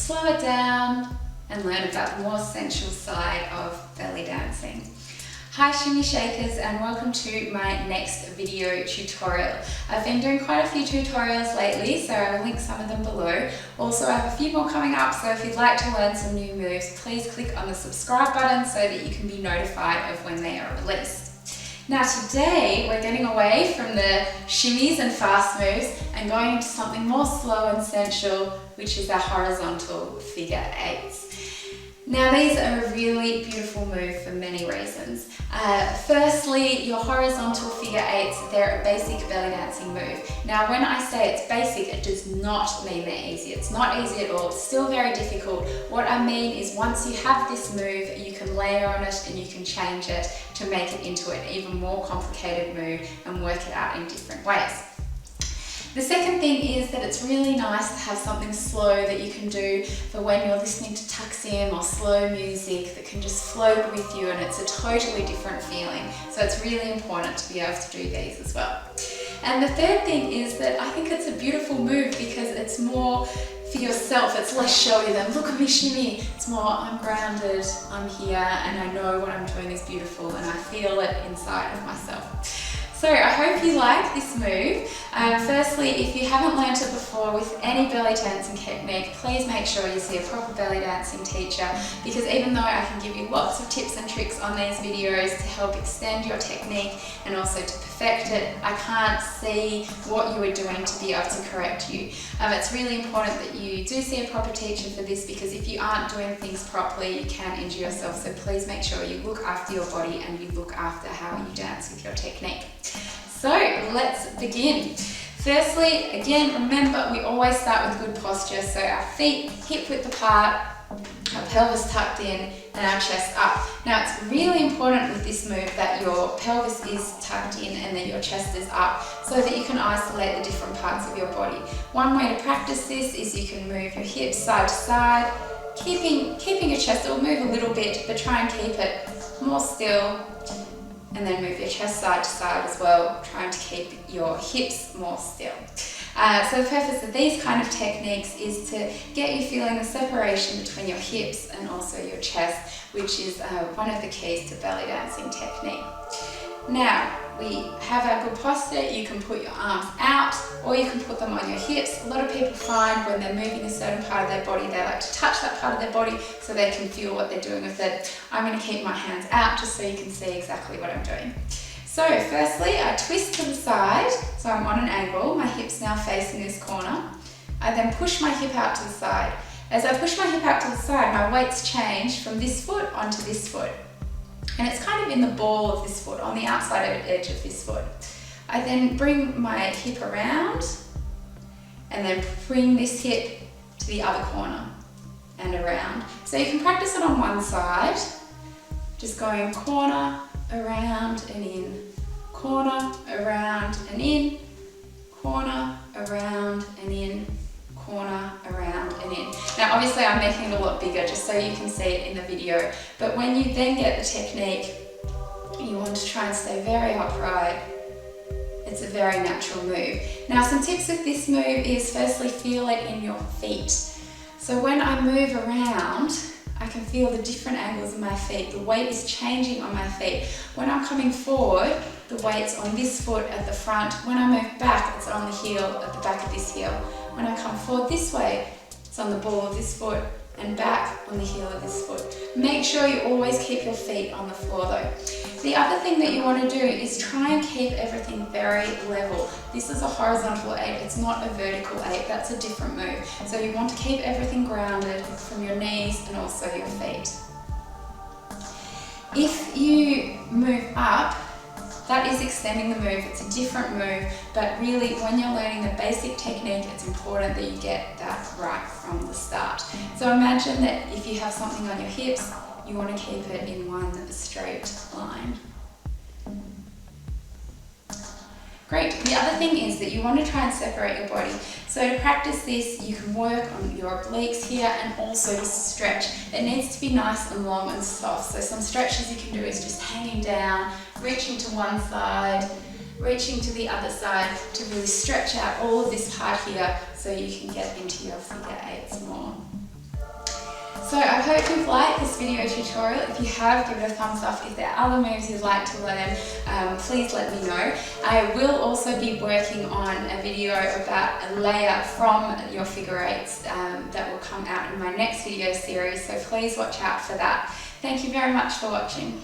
slow it down and learn about the more sensual side of belly dancing. Hi Shimmy Shakers, and welcome to my next video tutorial. I've been doing quite a few tutorials lately, so I will link some of them below. Also, I have a few more coming up, so if you'd like to learn some new moves, please click on the subscribe button so that you can be notified of when they are released. Now today, we're getting away from the shimmies and fast moves and going into something more slow and sensual, which is our horizontal figure eights. Now these are a really beautiful move for many reasons. Firstly, your horizontal figure eights, they're a basic belly dancing move. Now when I say it's basic, it does not mean they're easy. It's not easy at all, it's still very difficult. What I mean is once you have this move, you can layer on it and you can change it to make it into an even more complicated move and work it out in different ways. The second thing is that it's really nice to have something slow that you can do for when you're listening to tuxin or slow music that can just float with you, and it's a totally different feeling. So it's really important to be able to do these as well. And the third thing is that I think it's a beautiful move because it's more for yourself. It's less showy than look at me shimmy. It's more I'm grounded, I'm here, and I know what I'm doing is beautiful and I feel it inside of myself. So I hope you like this move. Firstly, if you haven't learnt it before with any belly dancing technique, please make sure you see a proper belly dancing teacher, because even though I can give you lots of tips and tricks on these videos to help extend your technique and also to perfect it, I can't see what you are doing to be able to correct you. It's really important that you do see a proper teacher for this, because if you aren't doing things properly, you can injure yourself. So please make sure you look after your body and you look after how you dance with your technique. So let's begin. Firstly, again, remember we always start with good posture. So our feet hip width apart, our pelvis tucked in, and our chest up. Now it's really important with this move that your pelvis is tucked in and that your chest is up so that you can isolate the different parts of your body. One way to practice this is you can move your hips side to side, keeping your chest. It will move a little bit, but try and keep it more still. And then move your chest side to side as well, trying to keep your hips more still. So the purpose of these kind of techniques is to get you feeling the separation between your hips and also your chest, which is one of the keys to belly dancing technique. Now, we have our good posture. You can put your arms out or you can put them on your hips. A lot of people find when they're moving a certain part of their body, they like to touch that part of their body so they can feel what they're doing with it. I'm going to keep my hands out just so you can see exactly what I'm doing. So firstly, I twist to the side, so I'm on an angle. My hip's now facing this corner. I then push my hip out to the side. As I push my hip out to the side, my weight's change from this foot onto this foot. And it's kind of in the ball of this foot, on the outside edge of this foot. I then bring my hip around and then bring this hip to the other corner and around. So you can practice it on one side, just going corner, around and in, corner, around and in, corner, around and in, corner, around and in. Now obviously I'm making it a lot bigger just so you can see it in the video, but when you then get the technique, you want to try and stay very upright. It's a very natural move. Now some tips with this move is firstly feel it in your feet. So when I move around, I can feel the different angles of my feet. The weight is changing on my feet. When I'm coming forward, the weight's on this foot at the front. When I move back, it's on the heel at the back of this heel. When I come forward this way, it's on the ball of this foot and back on the heel of this foot. Make sure you always keep your feet on the floor though. The other thing that you want to do is try and keep everything very level. This is a horizontal eight, it's not a vertical eight, that's a different move. So you want to keep everything grounded from your knees and also your feet. If you move up, that is extending the move. It's a different move, but really when you're learning the basic technique, it's important that you get that right from the start. So imagine that if you have something on your hips, you want to keep it in one straight line. Great. The other thing is that you want to try and separate your body. So to practice this, you can work on your obliques here and also just stretch. It needs to be nice and long and soft. So some stretches you can do is just hanging down, reaching to one side, reaching to the other side to really stretch out all of this part here so you can get into your figure eights more. So I hope you've liked this video tutorial. If you have, give it a thumbs up. If there are other moves you'd like to learn, please let me know. I will also be working on a video about a layer from your figure eights that will come out in my next video series, so please watch out for that. Thank you very much for watching.